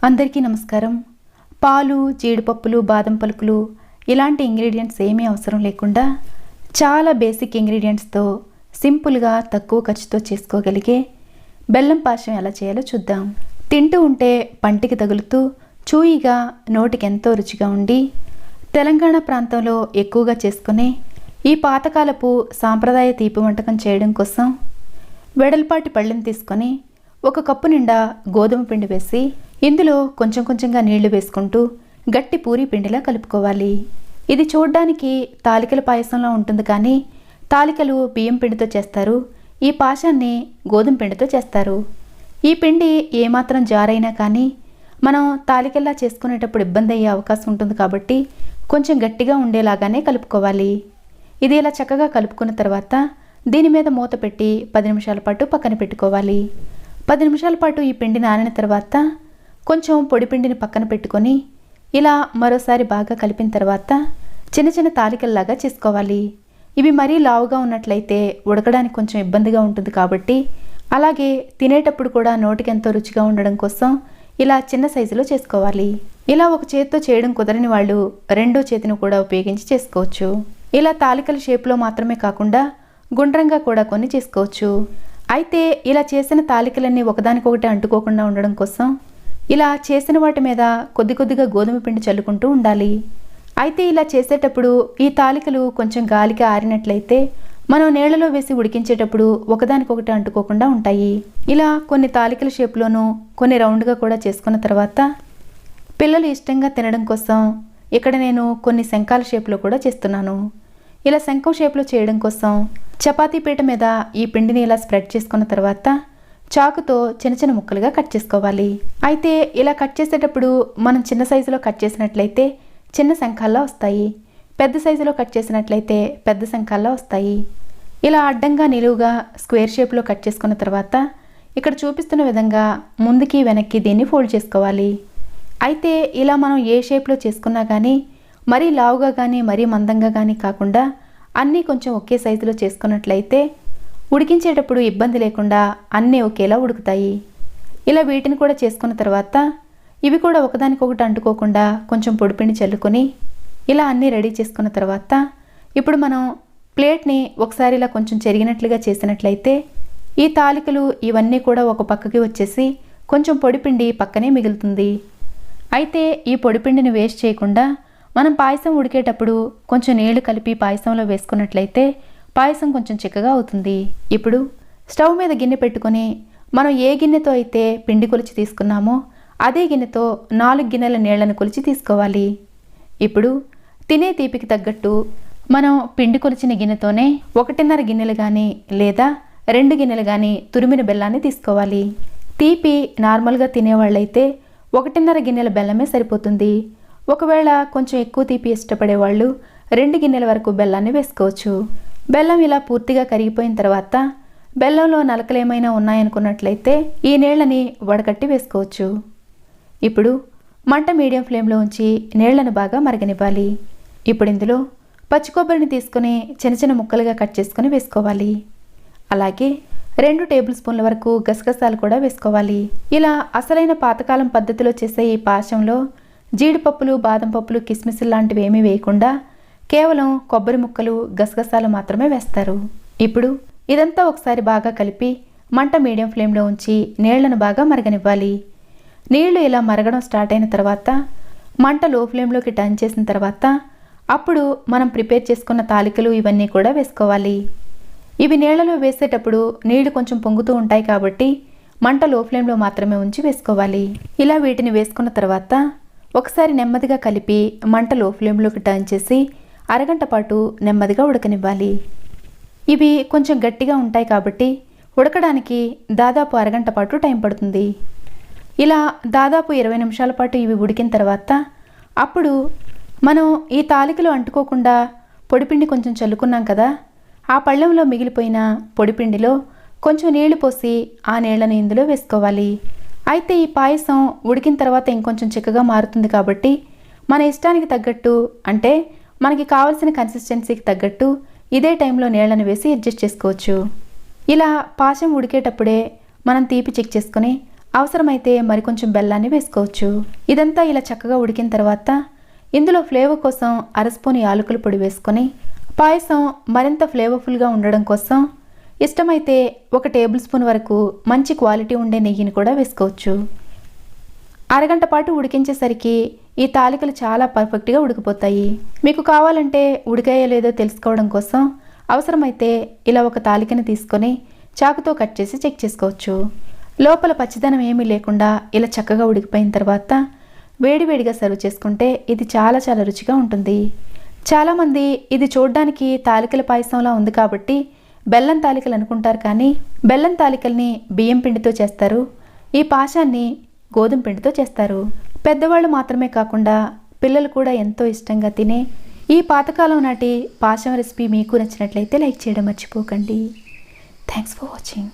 అందరికీ నమస్కారం. పాలు, జీడిపప్పులు, బాదం పలుకులు ఇలాంటి ఇంగ్రీడియంట్స్ ఏమీ అవసరం లేకుండా చాలా బేసిక్ ఇంగ్రీడియంట్స్తో సింపుల్గా తక్కువ ఖర్చుతో చేసుకోగలిగే బెల్లం పాశం ఎలా చేయాలో చూద్దాం. తింటూ ఉంటే పంటికి తగులుతూ చూయిగా నోటికి ఎంతో రుచిగా ఉండి తెలంగాణ ప్రాంతంలో ఎక్కువగా చేసుకునే ఈ పాతకాలపు సాంప్రదాయ తీపి వంటకం చేయడం కోసం వెడల్పాటి పళ్ళెం తీసుకొని ఒక కప్పు నిండా గోధుమ పిండి వేసి ఇందులో కొంచెం కొంచెంగా నీళ్లు వేసుకుంటూ గట్టి పూరీ పిండిలా కలుపుకోవాలి. ఇది చూడ్డానికి తాలికల పాయసంలా ఉంటుంది, కానీ తాలికలు బియ్యం పిండితో చేస్తారు, ఈ పాశాన్ని గోధుమ పిండితో చేస్తారు. ఈ పిండి ఏమాత్రం జారైనా కానీ మనం తాలికల్లా చేసుకునేటప్పుడు ఇబ్బంది అయ్యే అవకాశం ఉంటుంది, కాబట్టి కొంచెం గట్టిగా ఉండేలాగానే కలుపుకోవాలి. ఇది ఇలా చక్కగా కలుపుకున్న తర్వాత దీని మీద మూత పెట్టి 10 నిమిషాల పాటు పక్కన పెట్టుకోవాలి. 10 నిమిషాల పాటు ఈ పిండి నానిన తర్వాత కొంచెం పొడి పిండిని పక్కన పెట్టుకొని ఇలా మరోసారి బాగా కలిపిన తర్వాత చిన్న చిన్న తాలికల్లాగా చేసుకోవాలి. ఇవి మరీ లావుగా ఉన్నట్లయితే ఉడకడానికి కొంచెం ఇబ్బందిగా ఉంటుంది, కాబట్టి అలాగే తినేటప్పుడు కూడా నోటికి ఎంతో రుచిగా ఉండడం కోసం ఇలా చిన్న సైజులో చేసుకోవాలి. ఇలా ఒక చేతితో చేయడం కుదరని వాళ్ళు రెండో చేతిని కూడా ఉపయోగించి చేసుకోవచ్చు. ఇలా తాలికల షేప్లో మాత్రమే కాకుండా గుండ్రంగా కూడా కొన్ని చేసుకోవచ్చు. అయితే ఇలా చేసిన తాలికలన్నీ ఒకదానికొకటి అంటుకోకుండా ఉండడం కోసం ఇలా చేసిన వాటి మీద కొద్ది కొద్దిగా గోధుమ పిండి చల్లుకుంటూ ఉండాలి. అయితే ఇలా చేసేటప్పుడు ఈ తాలికలు కొంచెం గాలికి ఆరినట్లయితే మనం నీళ్లలో వేసి ఉడికించేటప్పుడు ఒకదానికొకటి అంటుకోకుండా ఉంటాయి. ఇలా కొన్ని తాలికల షేప్లోనూ కొన్ని రౌండ్గా కూడా చేసుకున్న తర్వాత పిల్లలు ఇష్టంగా తినడం కోసం ఇక్కడ నేను కొన్ని శంఖాల షేప్లో కూడా చేస్తున్నాను. ఇలా శంఖం షేప్లో చేయడం కోసం చపాతీ పీట మీద ఈ పిండిని ఇలా స్ప్రెడ్ చేసుకున్న తర్వాత చాకుతో చిన్న చిన్న ముక్కలుగా కట్ చేసుకోవాలి. అయితే ఇలా కట్ చేసేటప్పుడు మనం చిన్న సైజులో కట్ చేసినట్లయితే చిన్న శంఖాల్లో వస్తాయి, పెద్ద సైజులో కట్ చేసినట్లయితే పెద్ద శంఖాల్లో వస్తాయి. ఇలా అడ్డంగా నిలువుగా స్క్వేర్ షేప్లో కట్ చేసుకున్న తర్వాత ఇక్కడ చూపిస్తున్న విధంగా ముందుకి వెనక్కి దీన్ని ఫోల్డ్ చేసుకోవాలి. అయితే ఇలా మనం ఏ షేప్లో చేసుకున్నా కానీ మరీ లావుగా కానీ మరీ మందంగా కానీ కాకుండా అన్నీ కొంచెం ఒకే సైజులో చేసుకున్నట్లయితే ఉడికించేటప్పుడు ఇబ్బంది లేకుండా అన్నీ ఒకేలా ఉడుకుతాయి. ఇలా వీటిని కూడా చేసుకున్న తర్వాత ఇవి కూడా ఒకదానికొకటి అంటుకోకుండా కొంచెం పొడిపిండి చల్లుకొని ఇలా అన్నీ రెడీ చేసుకున్న తర్వాత ఇప్పుడు మనం ప్లేట్ని ఒకసారి ఇలా కొంచెం చెరిగినట్లుగా చేసినట్లయితే ఈ తాలికలు ఇవన్నీ కూడా ఒక పక్కకి వచ్చేసి కొంచెం పొడిపిండి పక్కనే మిగులుతుంది. అయితే ఈ పొడిపిండిని వేస్ట్ చేయకుండా మనం పాయసం ఉడికేటప్పుడు కొంచెం నీళ్లు కలిపి పాయసంలో వేసుకున్నట్లయితే పాయసం కొంచెం చిక్కగా అవుతుంది. ఇప్పుడు స్టవ్ మీద గిన్నె పెట్టుకొని మనం ఏ గిన్నెతో అయితే పిండి కొలిచి తీసుకున్నామో అదే గిన్నెతో 4 గిన్నెల నీళ్లను కొలిచి తీసుకోవాలి. ఇప్పుడు తినే తీపికి తగ్గట్టు మనం పిండి కొలిచిన గిన్నెతోనే 1.5 గిన్నెలు కానీ లేదా 2 గిన్నెలు కానీ తురిమిన బెల్లాన్ని తీసుకోవాలి. తీపి నార్మల్గా తినేవాళ్ళైతే 1.5 గిన్నెల బెల్లమే సరిపోతుంది. ఒకవేళ కొంచెం ఎక్కువ తీపి ఇష్టపడే వాళ్ళు 2 గిన్నెల వరకు బెల్లాన్ని వేసుకోవచ్చు. బెల్లం ఇలా పూర్తిగా కరిగిపోయిన తర్వాత బెల్లంలో నలకలు ఏమైనా ఉన్నాయనుకున్నట్లయితే ఈ నీళ్ళని వడకట్టి వేసుకోవచ్చు. ఇప్పుడు మంట మీడియం ఫ్లేమ్లో ఉంచి నీళ్లను బాగా మరగనివ్వాలి. ఇప్పుడు ఇందులో పచ్చి కొబ్బరిని తీసుకొని చిన్న చిన్న ముక్కలుగా కట్ చేసుకొని వేసుకోవాలి. అలాగే 2 టేబుల్ స్పూన్ల వరకు గసగసాలు కూడా వేసుకోవాలి. ఇలా అసలైన పాతకాలం పద్ధతిలో చేసే ఈ పాశంలో జీడిపప్పులు, బాదం పప్పులు, కిస్మిస్ లాంటివి ఏమీ వేయకుండా కేవలం కొబ్బరి ముక్కలు, గసగసాలు మాత్రమే వేస్తారు. ఇప్పుడు ఇదంతా ఒకసారి బాగా కలిపి మంట మీడియం ఫ్లేమ్లో ఉంచి నీళ్లను బాగా మరగనివ్వాలి. నీళ్లు ఇలా మరగడం స్టార్ట్ అయిన తర్వాత మంట లో ఫ్లేమ్లోకి టర్న్ చేసిన తర్వాత అప్పుడు మనం ప్రిపేర్ చేసుకున్న తాలికలు ఇవన్నీ కూడా వేసుకోవాలి. ఇవి నీళ్లలో వేసేటప్పుడు నీళ్లు కొంచెం పొంగుతూ ఉంటాయి, కాబట్టి మంట లో ఫ్లేమ్లో మాత్రమే ఉంచి వేసుకోవాలి. ఇలా వీటిని వేసుకున్న తర్వాత ఒకసారి నెమ్మదిగా కలిపి మంట లో ఫ్లేమ్లోకి టర్న్ చేసి అరగంట పాటు నెమ్మదిగా ఉడకనివ్వాలి. ఇవి కొంచెం గట్టిగా ఉంటాయి, కాబట్టి ఉడకడానికి దాదాపు అరగంట పాటు టైం పడుతుంది. ఇలా దాదాపు 20 నిమిషాల పాటు ఇవి ఉడికిన తర్వాత అప్పుడు మనం ఈ తాలికలు అంటుకోకుండా పొడిపిండి కొంచెం చల్లుకున్నాం కదా, ఆ పళ్ళెంలో మిగిలిపోయిన పొడిపిండిలో కొంచెం నీళ్లు పోసి ఆ నీళ్లను ఇందులో వేసుకోవాలి. అయితే ఈ పాయసం ఉడికిన తర్వాత ఇంకొంచెం చిక్కగా మారుతుంది, కాబట్టి మన ఇష్టానికి తగ్గట్టు అంటే మనకి కావాల్సిన కన్సిస్టెన్సీకి తగ్గట్టు ఇదే టైంలో నీళ్లను వేసి అడ్జస్ట్ చేసుకోవచ్చు. ఇలా పాశం ఉడికేటప్పుడే మనం తీపి చెక్ చేసుకొని అవసరమైతే మరికొంచెం బెల్లాన్ని వేసుకోవచ్చు. ఇదంతా ఇలా చక్కగా ఉడికిన తర్వాత ఇందులో ఫ్లేవర్ కోసం అరస్పూన్ యాలకుల పొడి వేసుకొని పాయసం మరింత ఫ్లేవర్ఫుల్గా ఉండడం కోసం ఇష్టమైతే 1 టేబుల్ స్పూన్ వరకు మంచి క్వాలిటీ ఉండే నెయ్యిని కూడా వేసుకోవచ్చు. అరగంట పాటు ఉడికించేసరికి ఈ తాలికలు చాలా పర్ఫెక్ట్గా ఉడికిపోతాయి. మీకు కావాలంటే ఉడికాయో లేదో తెలుసుకోవడం కోసం అవసరమైతే ఇలా ఒక తాలికని తీసుకొని చాకుతో కట్ చేసి చెక్ చేసుకోవచ్చు. లోపల పచ్చిదనం ఏమీ లేకుండా ఇలా చక్కగా ఉడికిపోయిన తర్వాత వేడివేడిగా సర్వ్ చేసుకుంటే ఇది చాలా చాలా రుచిగా ఉంటుంది. చాలామంది ఇది చూడ్డానికి తాలికల పాయసంలా ఉంది కాబట్టి బెల్లం తాలికలు అనుకుంటారు, కానీ బెల్లం తాలికల్ని బియ్యం పిండితో చేస్తారు, ఈ పాశాన్ని గోధుమ పిండితో చేస్తారు. పెద్దవాళ్ళు మాత్రమే కాకుండా పిల్లలు కూడా ఎంతో ఇష్టంగా తినే ఈ పాతకాలం నాటి పాశం రెసిపీ మీకు నచ్చినట్లయితే లైక్ చేయడం మర్చిపోకండి. Thanks for watching.